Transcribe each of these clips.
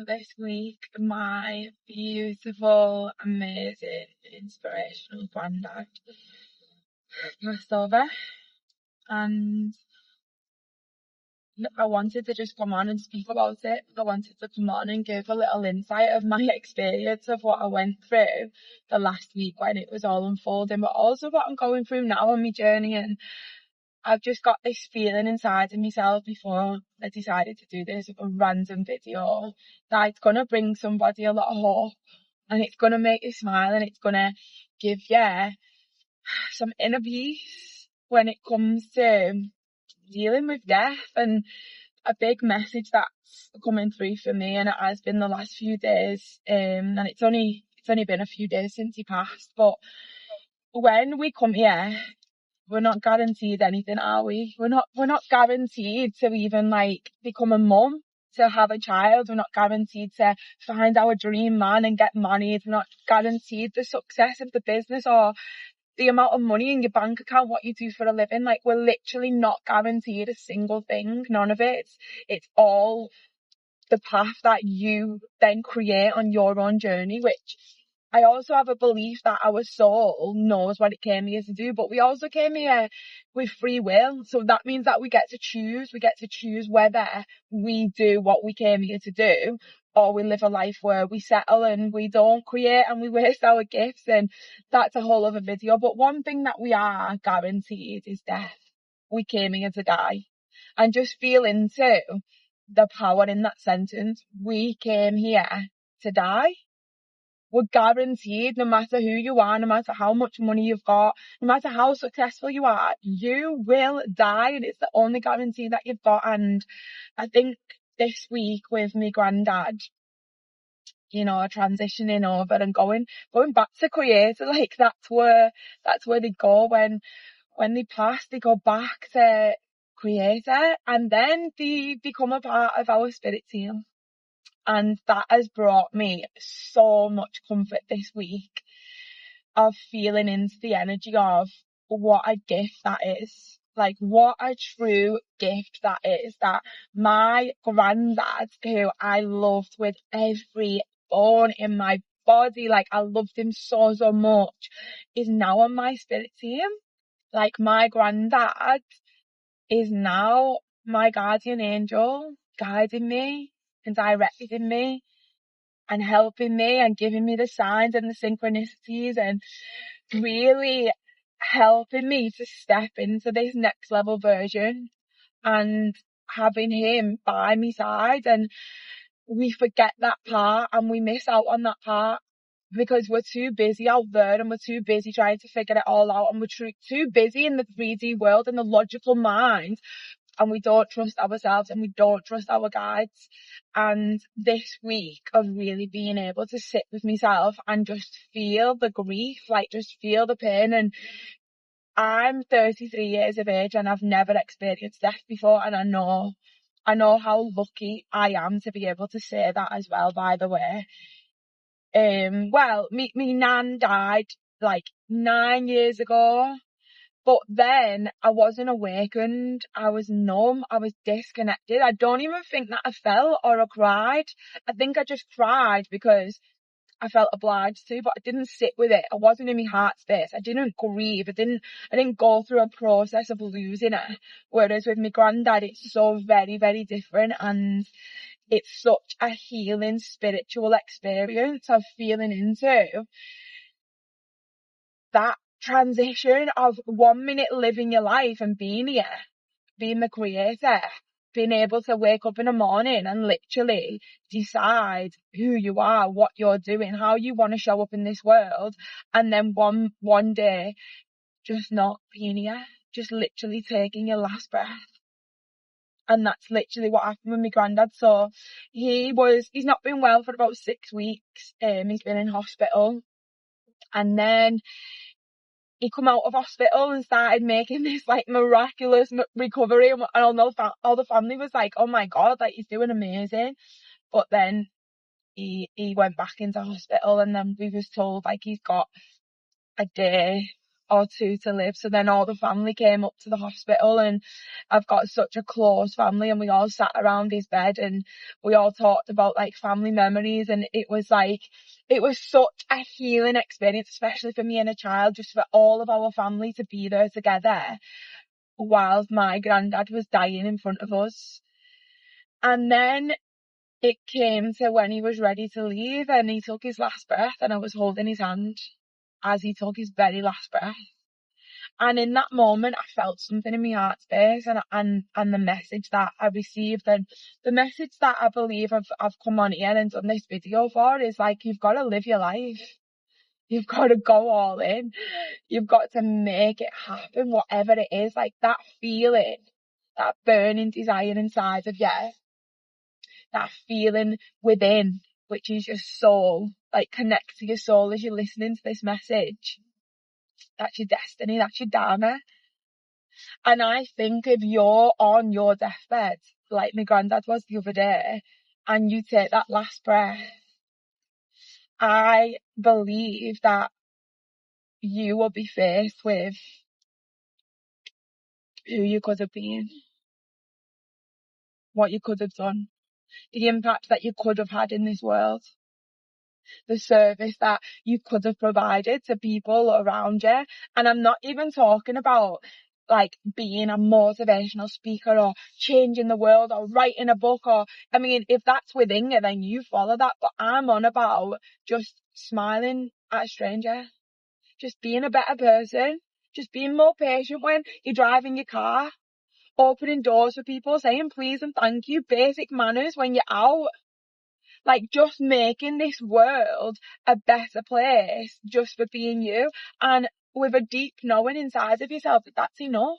this week my beautiful, amazing, inspirational granddad passed over, and I wanted to just come on and speak about it. I wanted to come on and give a little insight of my experience of what I went through the last week when it was all unfolding, but also what I'm going through now on my journey. And I've just got this feeling inside of myself before I decided to do this a random video that it's going to bring somebody a lot of hope, and it's going to make you smile, and it's going to give you some inner peace when it comes to dealing with death. And a big message that's coming through for me, and it has been the last few days, and it's only been a few days since he passed, but when we come here, we're not guaranteed anything, are we? We're not guaranteed to even become a mum, to have a child. We're not guaranteed to find our dream man and get married. We're not guaranteed the success of the business or the amount of money in your bank account, what you do for a living. We're literally not guaranteed a single thing. None of it. It's all the path that you then create on your own journey, which I also have a belief that our soul knows what it came here to do, but we also came here with free will. So that means that we get to choose. We get to choose whether we do what we came here to do, or we live a life where we settle and we don't create and we waste our gifts. And that's a whole other video. But one thing that we are guaranteed is death. We came here to die. And just feel into the power in that sentence. We came here to die. We're guaranteed, no matter who you are, no matter how much money you've got, no matter how successful you are, you will die, and it's the only guarantee that you've got. And I think this week with my granddad, transitioning over and going back to creator, that's where they go when they pass. They go back to creator, and then they become a part of our spirit team. And that has brought me so much comfort this week of feeling into the energy of what a gift that is. What a true gift that is. That my granddad, who I loved with every bone in my body, I loved him so, so much, is now on my spirit team. My granddad is now my guardian angel, guiding me and directing me and helping me and giving me the signs and the synchronicities and really helping me to step into this next level version, and having him by my side. And we forget that part and we miss out on that part because we're too busy out there, and we're too busy trying to figure it all out, and we're too busy in the 3D world and the logical mind, and we don't trust ourselves and we don't trust our guides. And this week of really being able to sit with myself and just feel the grief, just feel the pain. And I'm 33 years of age and I've never experienced death before, and I know how lucky I am to be able to say that as well, by the way. Well, me nan died 9 years ago. But then I wasn't awakened. I was numb. I was disconnected. I don't even think that I felt or I cried. I think I just cried because I felt obliged to, but I didn't sit with it. I wasn't in my heart space. I didn't grieve. I didn't go through a process of losing it. Whereas with my granddad, it's so very, very different, and it's such a healing spiritual experience of feeling into that transition of 1 minute living your life and being here, being the creator, being able to wake up in the morning and literally decide who you are, what you're doing, how you want to show up in this world, and then one day just not being here, just literally taking your last breath. And that's literally what happened with my granddad. So he's not been well for about 6 weeks. He's been in hospital, and then he come out of hospital and started making this miraculous recovery, and all the family was like, oh my god, he's doing amazing. But then he went back into hospital, and then we was told he's got a day or two to live. So then all the family came up to the hospital, and I've got such a close family, and we all sat around his bed and we all talked about like family memories, and it was such a healing experience, especially for me and a child, just for all of our family to be there together whilst my granddad was dying in front of us. And then it came to when he was ready to leave and he took his last breath, and I was holding his hand as he took his very last breath. And in that moment, I felt something in my heart space, and the message that I received, and the message that I believe I've come on here and done this video for, is like, you've got to live your life. You've got to go all in. You've got to make it happen, whatever it is. Like that feeling, that burning desire inside of you, that feeling within, which is your soul. Like, connect to your soul as you're listening to this message. That's your destiny, that's your dharma. And I think if you're on your deathbed, like my granddad was the other day, and you take that last breath, I believe that you will be faced with who you could have been, what you could have done, the impact that you could have had in this world, the service that you could have provided to people around you. And I'm not even talking about like being a motivational speaker or changing the world or writing a book, or I mean, if that's within you, then you follow that. But I'm on about just smiling at a stranger, just being a better person, just being more patient when you're driving your car, opening doors for people, saying please and thank you, basic manners when you're out. Like, just making this world a better place just for being you, and with a deep knowing inside of yourself that that's enough.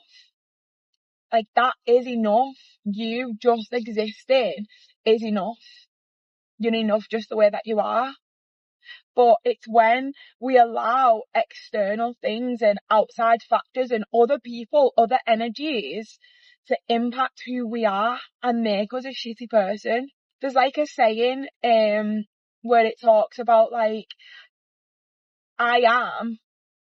Like, that is enough. You just existing is enough. You're enough just the way that you are. But it's when we allow external things and outside factors and other people, other energies to impact who we are and make us a shitty person. There's like a saying where it talks about like, I am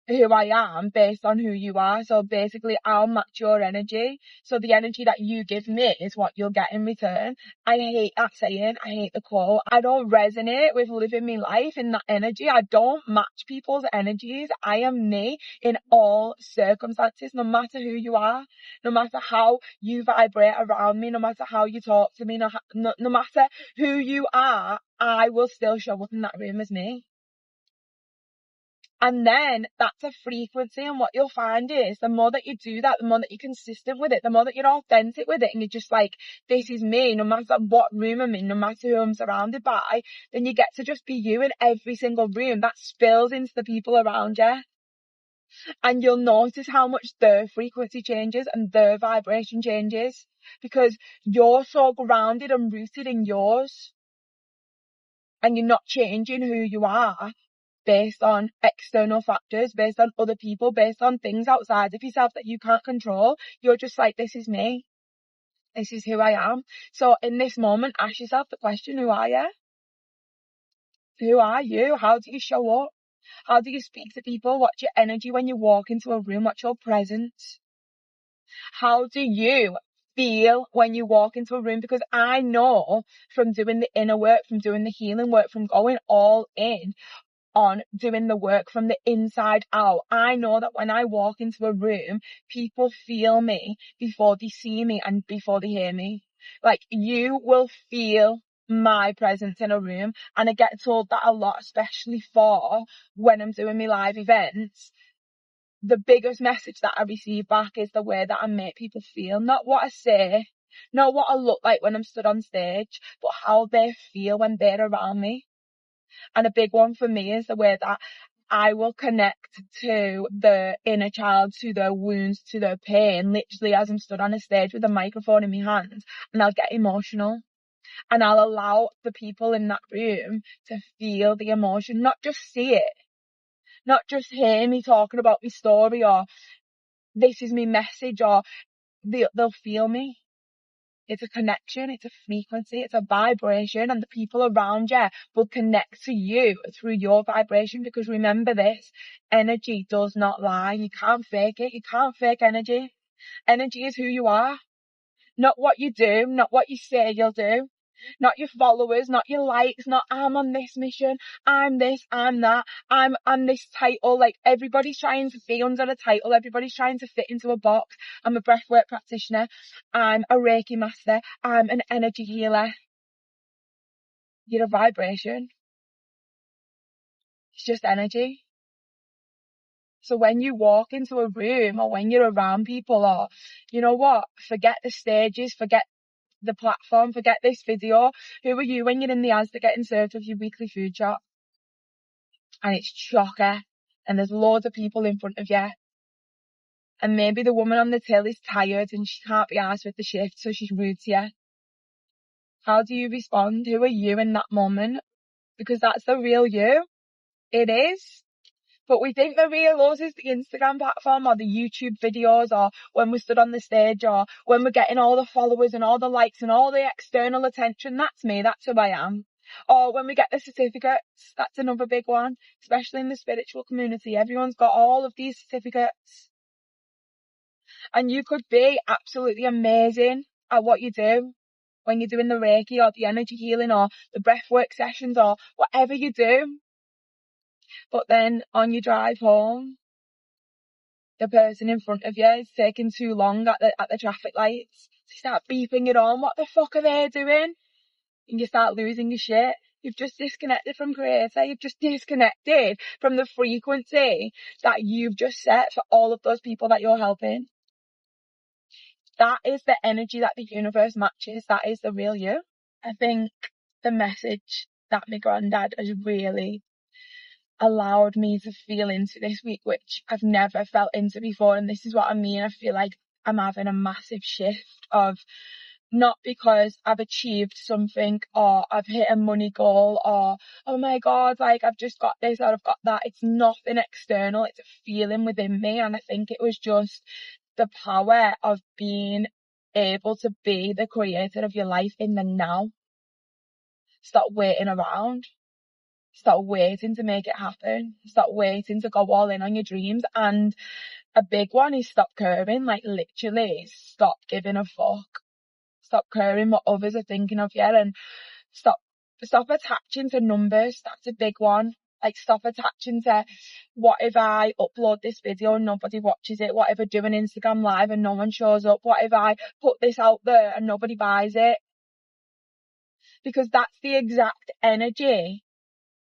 who I am based on who you are. So basically I'll match your energy. So the energy that you give me is what you'll get in return. I hate that saying. I hate the quote. I don't resonate with living my life in that energy. I don't match people's energies. I am me in all circumstances, no matter who you are, no matter how you vibrate around me, no matter how you talk to me, no matter who you are, I will still show up in that room as me. And then that's a frequency, and what you'll find is the more that you do that, the more that you're consistent with it, the more that you're authentic with it, and you're just like, this is me, no matter what room I'm in, no matter who I'm surrounded by, then you get to just be you in every single room. That spills into the people around you. And you'll notice how much their frequency changes and their vibration changes, because you're so grounded and rooted in yours, and you're not changing who you are based on external factors, based on other people, based on things outside of yourself that you can't control. You're just like, this is me. This is who I am. So in this moment, ask yourself the question, who are you? Who are you? How do you show up? How do you speak to people? What's your energy when you walk into a room? What's your presence? How do you feel when you walk into a room? Because I know from doing the inner work, from doing the healing work, from going all in on doing the work from the inside out, I know that when I walk into a room, people feel me before they see me and before they hear me. Like, you will feel my presence in a room, and I get told that a lot, especially for when I'm doing my live events. The biggest message that I receive back is the way that I make people feel, not what I say, not what I look like when I'm stood on stage, but how they feel when they're around me. And a big one for me is the way that I will connect to the inner child, to their wounds, to their pain, literally as I'm stood on a stage with a microphone in my hand, and I'll get emotional. And I'll allow the people in that room to feel the emotion, not just see it, not just hear me talking about my story or this is my message, or they'll feel me. It's a connection, it's a frequency, it's a vibration, and the people around you will connect to you through your vibration, because remember this, energy does not lie. You can't fake it. You can't fake energy. Energy is who you are. Not what you do, not what you say you'll do, not your followers, not your likes, not I'm on this mission, I'm this, I'm that, I'm on this title. Like, everybody's trying to be under a title, everybody's trying to fit into a box. I'm a breathwork practitioner, I'm a Reiki master, I'm an energy healer. You're a vibration. It's just energy. So when you walk into a room, or when you're around people, or, you know what, forget the stages, forget the platform, forget this video. Who are you when you're in the Asda getting served with your weekly food shop and it's chocker and there's loads of people in front of you, and maybe the woman on the till is tired and she can't be arsed with the shift, so she's rude to you? How do you respond? Who are you in that moment? Because that's the real you. It is. But we think the real us is the Instagram platform, or the YouTube videos, or when we stood on the stage, or when we're getting all the followers and all the likes and all the external attention. That's me, that's who I am. Or when we get the certificates, that's another big one, especially in the spiritual community. Everyone's got all of these certificates. And you could be absolutely amazing at what you do when you're doing the Reiki, or the energy healing, or the breathwork sessions, or whatever you do. But then on your drive home, the person in front of you is taking too long at the traffic lights. So you start beeping it on. What the fuck are they doing? And you start losing your shit. You've just disconnected from creator. You've just disconnected from the frequency that you've just set for all of those people that you're helping. That is the energy that the universe matches. That is the real you. I think the message that my granddad has really allowed me to feel into this week, which I've never felt into before. And this is what I mean. I feel like I'm having a massive shift of, not because I've achieved something, or I've hit a money goal, or, oh my God, like I've just got this or I've got that. It's nothing external. It's a feeling within me. And I think it was just the power of being able to be the creator of your life in the now. Stop waiting around. Stop waiting to make it happen. Stop waiting to go all in on your dreams. And a big one is stop caring. Like, literally, stop giving a fuck. Stop caring what others are thinking of you, and stop attaching to numbers. That's a big one. Like, stop attaching to, what if I upload this video and nobody watches it? What if I do an Instagram live and no one shows up? What if I put this out there and nobody buys it? Because that's the exact energy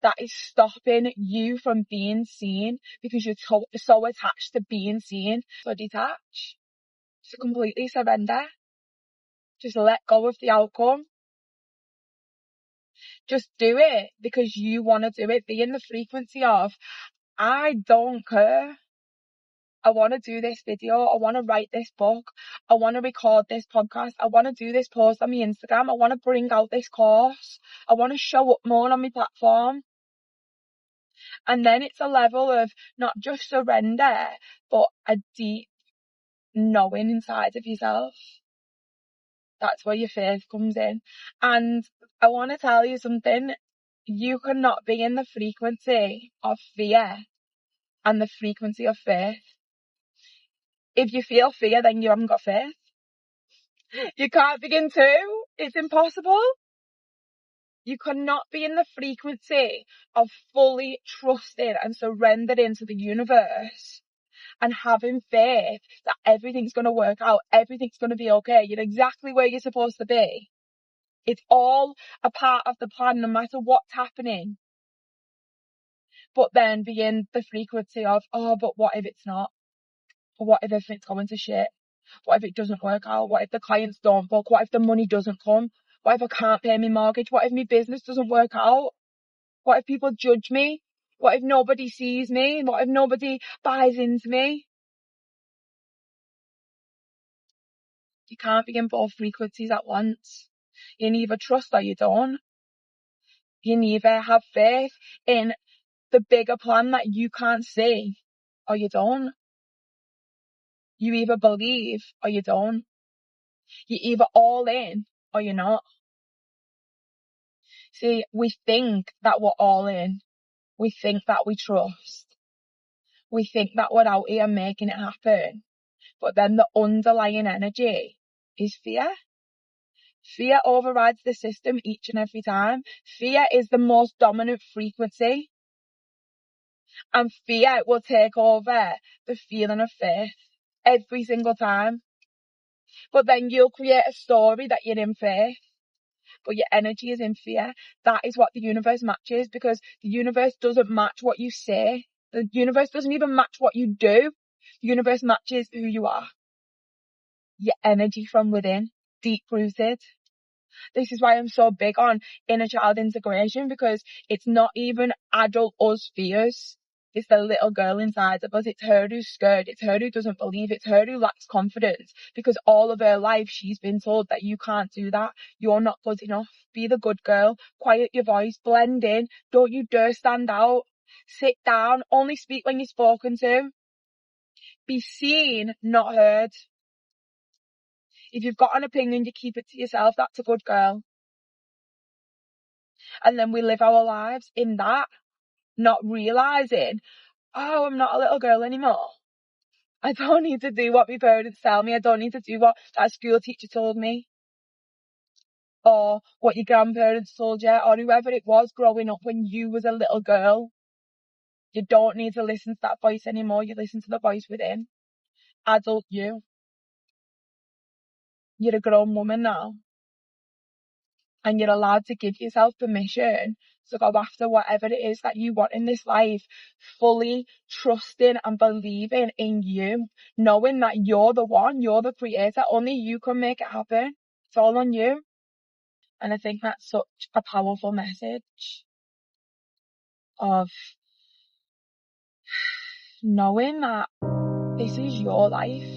that is stopping you from being seen, because you're so attached to being seen. So detach. Just completely surrender. Just let go of the outcome. Just do it because you want to do it. Be in the frequency of, I don't care. I want to do this video. I want to write this book. I want to record this podcast. I want to do this post on my Instagram. I want to bring out this course. I want to show up more on my platform. And then it's a level of not just surrender, but a deep knowing inside of yourself. That's where your faith comes in. And I want to tell you something. You cannot be in the frequency of fear and the frequency of faith. If you feel fear, then you haven't got faith. You can't begin to. It's impossible. You cannot be in the frequency of fully trusting and surrendering to the universe and having faith that everything's going to work out, everything's going to be okay. You're exactly where you're supposed to be. It's all a part of the plan, no matter what's happening. But then be in the frequency of, oh, but what if it's not? What if it's going to shit? What if it doesn't work out? What if the clients don't book? What if the money doesn't come? What if I can't pay my mortgage? What if my business doesn't work out? What if people judge me? What if nobody sees me? What if nobody buys into me? You can't be in both frequencies at once. You neither trust or you don't. You neither have faith in the bigger plan that you can't see or you don't. You either believe or you don't. You're either all in or you're not. See, we think that we're all in. We think that we trust. We think that we're out here making it happen. But then the underlying energy is fear. Fear overrides the system each and every time. Fear is the most dominant frequency. And fear will take over the feeling of faith every single time. But then you'll create a story that you're in faith, but your energy is in fear. That is what the universe matches, because the universe doesn't match what you say. The universe doesn't even match what you do. The universe matches who you are. Your energy from within, deep rooted. This is why I'm so big on inner child integration, because it's not even adult us fears. It's the little girl inside of us. It's her who's scared. It's her who doesn't believe. It's her who lacks confidence, because all of her life she's been told that you can't do that. You're not good enough. Be the good girl. Quiet your voice. Blend in. Don't you dare stand out. Sit down. Only speak when you're spoken to. Be seen, not heard. If you've got an opinion, you keep it to yourself. That's a good girl. And then we live our lives in that, not realising, oh, I'm not a little girl anymore. I don't need to do what my parents tell me. I don't need to do what that school teacher told me, or what your grandparents told you, or whoever it was growing up when you was a little girl. You don't need to listen to that voice anymore. You listen to the voice within. Adult you. You're a grown woman now. And you're allowed to give yourself permission to go after whatever it is that you want in this life, fully trusting and believing in you, knowing that you're the one, you're the creator, only you can make it happen. It's all on you. And I think that's such a powerful message of knowing that this is your life.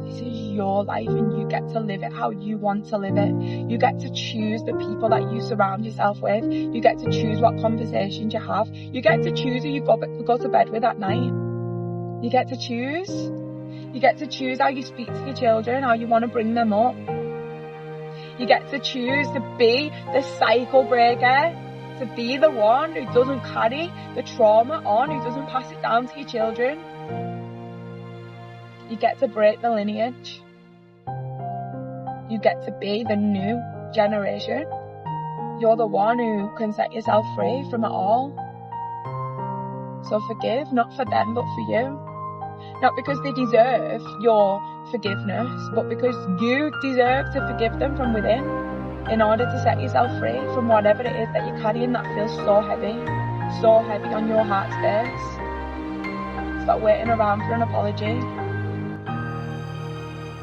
This is your life, and you get to live it how you want to live it. You get to choose the people that you surround yourself with. You get to choose what conversations you have. You get to choose who you go to bed with at night. You get to choose. You get to choose how you speak to your children, how you want to bring them up. You get to choose to be the cycle breaker, to be the one who doesn't carry the trauma on, who doesn't pass it down to your children. You get to break the lineage. You get to be the new generation. You're the one who can set yourself free from it all. So forgive, not for them, but for you. Not because they deserve your forgiveness, but because you deserve to forgive them from within, in order to set yourself free from whatever it is that you're carrying that feels so heavy on your heart space. Stop waiting around for an apology.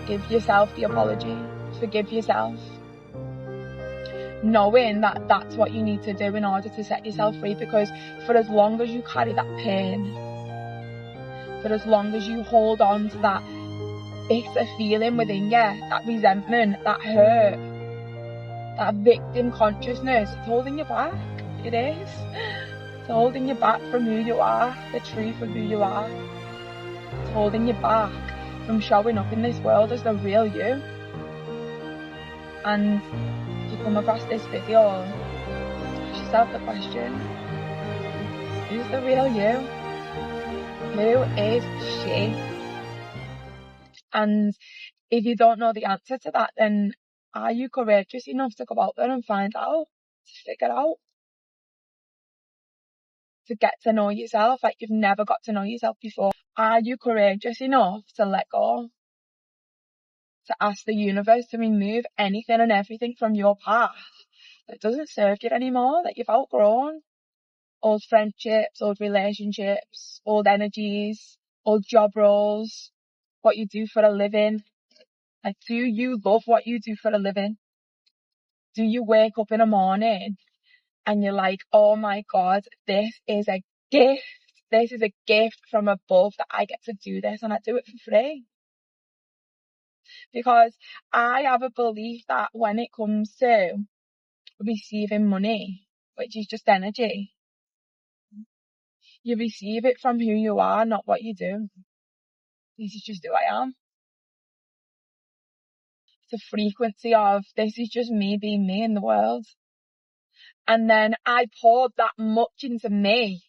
Give yourself the apology. Forgive yourself. Knowing that that's what you need to do in order to set yourself free, because for as long as you carry that pain, for as long as you hold on to that bitter feeling within you, that resentment, that hurt, that victim consciousness, it's holding you back. It is. It's holding you back from who you are, the truth of who you are. It's holding you back from showing up in this world as the real you. And if you come across this video, ask yourself the question, who's the real you? Who is she? And if you don't know the answer to that, then are you courageous enough to go out there and find out, to figure out, to get to know yourself like you've never got to know yourself before? Are you courageous enough to let go? To ask the universe to remove anything and everything from your path that doesn't serve you anymore, that you've outgrown? Old friendships, old relationships, old energies, old job roles, what you do for a living. Like, do you love what you do for a living? Do you wake up in the morning and you're like, oh my God, this is a gift. This is a gift from above that I get to do this, and I do it for free. Because I have a belief that when it comes to receiving money, which is just energy, you receive it from who you are, not what you do. This is just who I am. It's a frequency of, this is just me being me in the world. And then I poured that much into me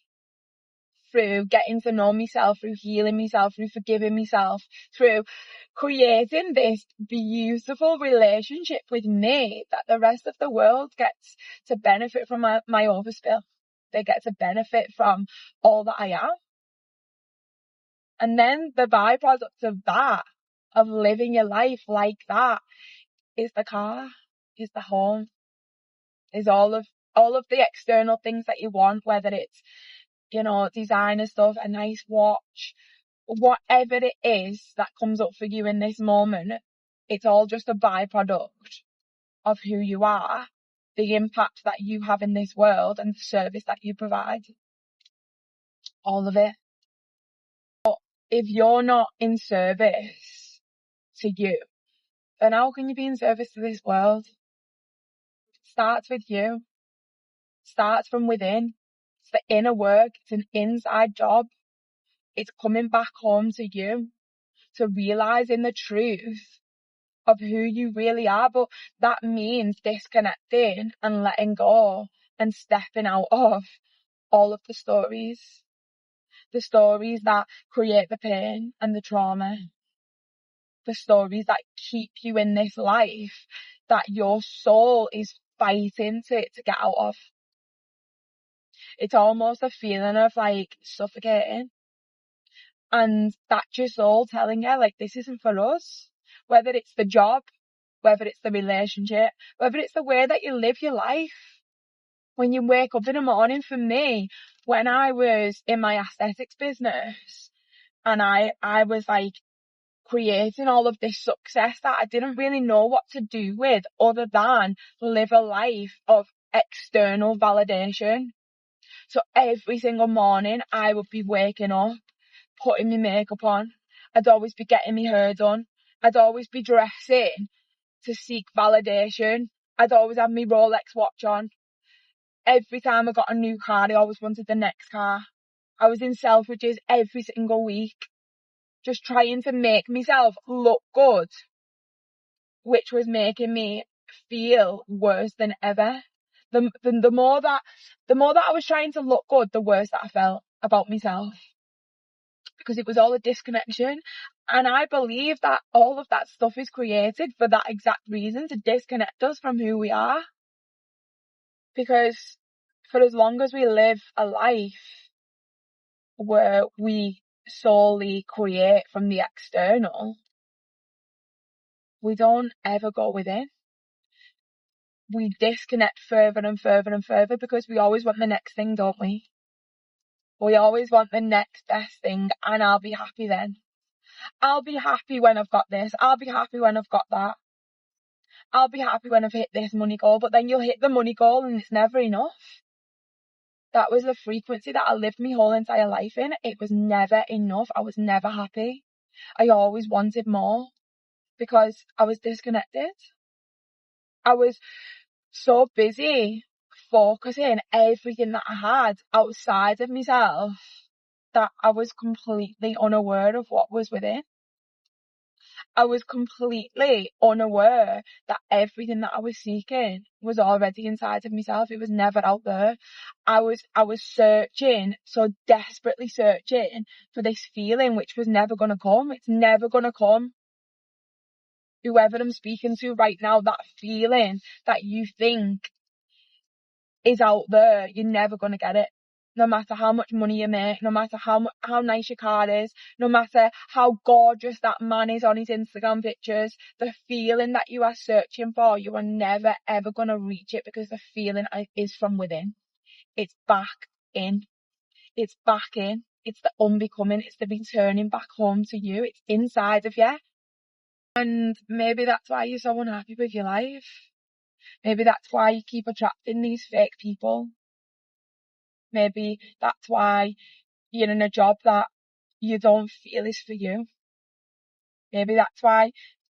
through getting to know myself, through healing myself, through forgiving myself, through creating this beautiful relationship with me that the rest of the world gets to benefit from my overspill. They get to benefit from all that I am. And then the byproduct of that, of living your life like that, is the car, is the home, is all of the external things that you want, whether it's, designer stuff, a nice watch, whatever it is that comes up for you in this moment. It's all just a byproduct of who you are, the impact that you have in this world, and the service that you provide. All of it. But if you're not in service to you, then how can you be in service to this world? It starts with you. It starts from within. It's the inner work. It's an inside job. It's coming back home to you, to realizing the truth of who you really are. But that means disconnecting and letting go and stepping out of all of the stories that create the pain and the trauma, the stories that keep you in this life that your soul is fighting to get out of. It's almost a feeling of like suffocating, and that's your soul telling you like, this isn't for us. Whether it's the job, whether it's the relationship, whether it's the way that you live your life. When you wake up in the morning, for me, when I was in my aesthetics business and I was like creating all of this success that I didn't really know what to do with other than live a life of external validation. So every single morning I would be waking up, putting my makeup on. I'd always be getting my hair done. I'd always be dressing to seek validation. I'd always have my Rolex watch on. Every time I got a new car, I always wanted the next car. I was in Selfridges every single week, just trying to make myself look good, which was making me feel worse than ever. The more that I was trying to look good, the worse that I felt about myself, because it was all a disconnection. And I believe that all of that stuff is created for that exact reason, to disconnect us from who we are. Because for as long as we live a life where we solely create from the external, we don't ever go within. We disconnect further and further and further because we always want the next thing, don't we? We always want the next best thing, and I'll be happy then. I'll be happy when I've got this. I'll be happy when I've got that. I'll be happy when I've hit this money goal. But then you'll hit the money goal and it's never enough. That was the frequency that I lived my whole entire life in. It was never enough. I was never happy. I always wanted more because I was disconnected. I was so busy focusing everything that I had outside of myself that I was completely unaware of what was within. I was completely unaware that everything that I was seeking was already inside of myself. It was never out there. I was searching, so desperately searching for this feeling which was never going to come. It's never going to come. Whoever I'm speaking to right now, that feeling that you think is out there, you're never going to get it. No matter how much money you make, no matter how nice your car is, no matter how gorgeous that man is on his Instagram pictures, the feeling that you are searching for, you are never ever going to reach it, because the feeling is from within. It's back in. It's back in. It's the unbecoming. It's the returning back home to you. It's inside of you. And maybe that's why you're so unhappy with your life. Maybe that's why you keep attracting these fake people. Maybe that's why you're in a job that you don't feel is for you. Maybe that's why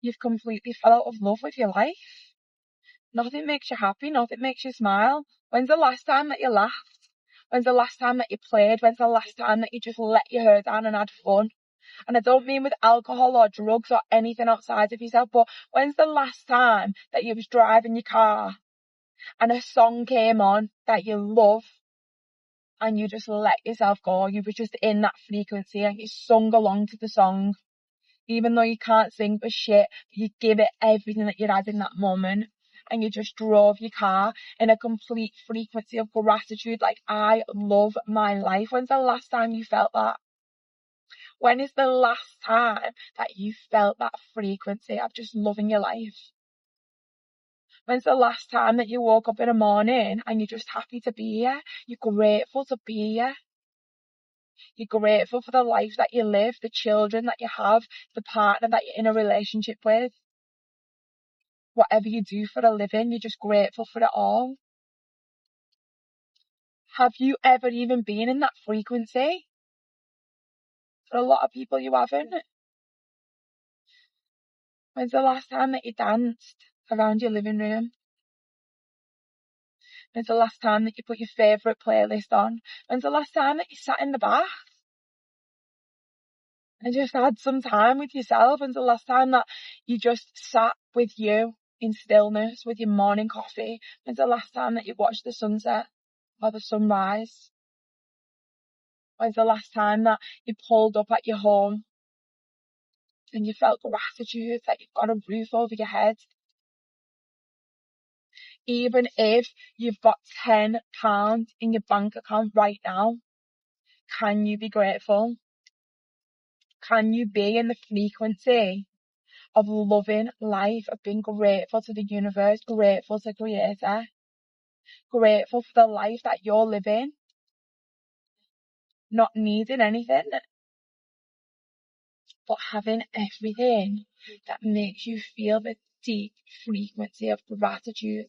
you've completely fell out of love with your life. Nothing makes you happy. Nothing makes you smile. When's the last time that you laughed? When's the last time that you played? When's the last time that you just let your hair down and had fun? And I don't mean with alcohol or drugs or anything outside of yourself, but when's the last time that you was driving your car and a song came on that you love and you just let yourself go? You were just in that frequency and you sung along to the song, even though you can't sing for shit, you give it everything that you had in that moment. And you just drove your car in a complete frequency of gratitude, like, I love my life. When's the last time you felt that? When is the last time that you felt that frequency of just loving your life? When's the last time that you woke up in the morning and you're just happy to be here? You're grateful to be here. You're grateful for the life that you live, the children that you have, the partner that you're in a relationship with. Whatever you do for a living, you're just grateful for it all. Have you ever even been in that frequency? For a lot of people, you haven't. When's the last time that you danced around your living room? When's the last time that you put your favourite playlist on? When's the last time that you sat in the bath and just had some time with yourself? When's the last time that you just sat with you in stillness with your morning coffee? When's the last time that you watched the sunset or the sunrise? When's the last time that you pulled up at your home and you felt gratitude that you've got a roof over your head? Even if you've got £10 in your bank account right now, can you be grateful? Can you be in the frequency of loving life, of being grateful to the universe, grateful to Creator, grateful for the life that you're living, not needing anything, but having everything that makes you feel the deep frequency of gratitude?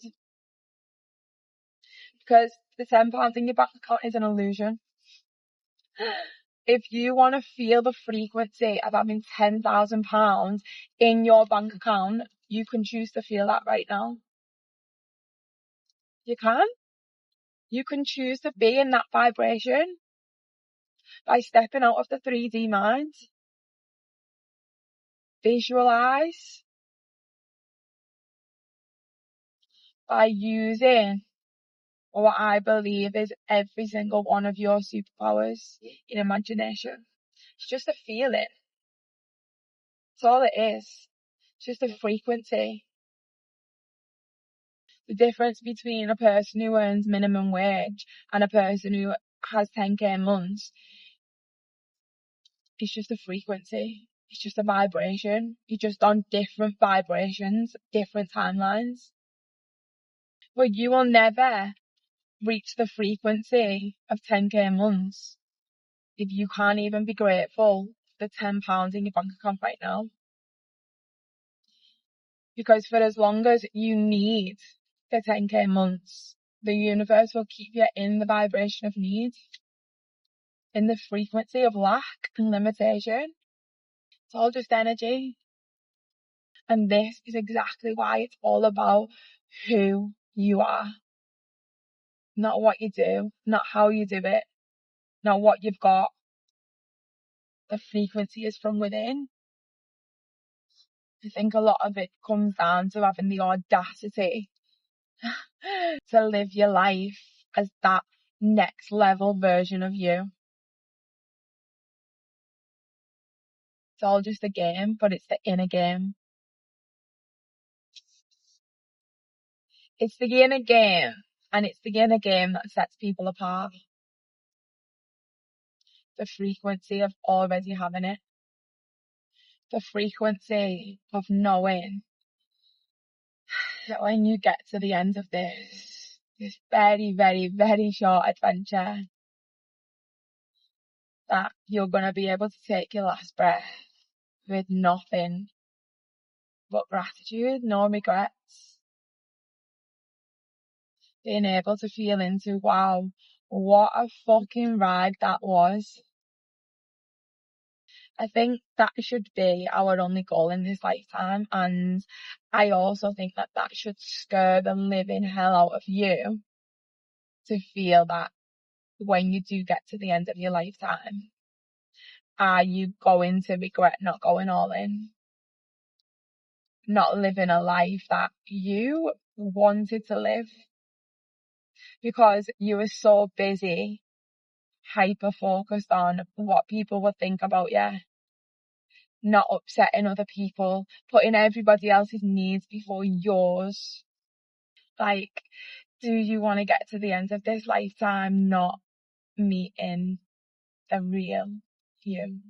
Because the £10 in your bank account is an illusion. If you want to feel the frequency of having £10,000 in your bank account, you can choose to feel that right now. You can. You can choose to be in that vibration by stepping out of the 3D mind. Visualize by using what I believe is every single one of your superpowers in imagination. It's just a feeling. That's all it is. It's just a frequency. The difference between a person who earns minimum wage and a person who has 10k months is just a frequency. It's just a vibration. You're just on different vibrations, different timelines. But you will never reach the frequency of 10k months if you can't even be grateful for the £10 in your bank account right now. Because for as long as you need the 10k months, the universe will keep you in the vibration of need, in the frequency of lack and limitation. It's all just energy. And this is exactly why it's all about who you are. Not what you do, not how you do it, not what you've got. The frequency is from within. I think a lot of it comes down to having the audacity to live your life as that next level version of you. It's all just a game, but it's the inner game. It's the inner game, and it's the inner game that sets people apart. The frequency of already having it. The frequency of knowing that when you get to the end of this very, very, very short adventure, that you're going to be able to take your last breath with nothing but gratitude, no regrets. Being able to feel into, wow, what a fucking ride that was. I think that should be our only goal in this lifetime, and I also think that that should scare the living hell out of you to feel that when you do get to the end of your lifetime. are you going to regret not going all in? Not living a life that you wanted to live because you were so busy, hyper focused on what people would think about you, not upsetting other people, putting everybody else's needs before yours. Like, do you want to get to the end of this lifetime not meeting the real you?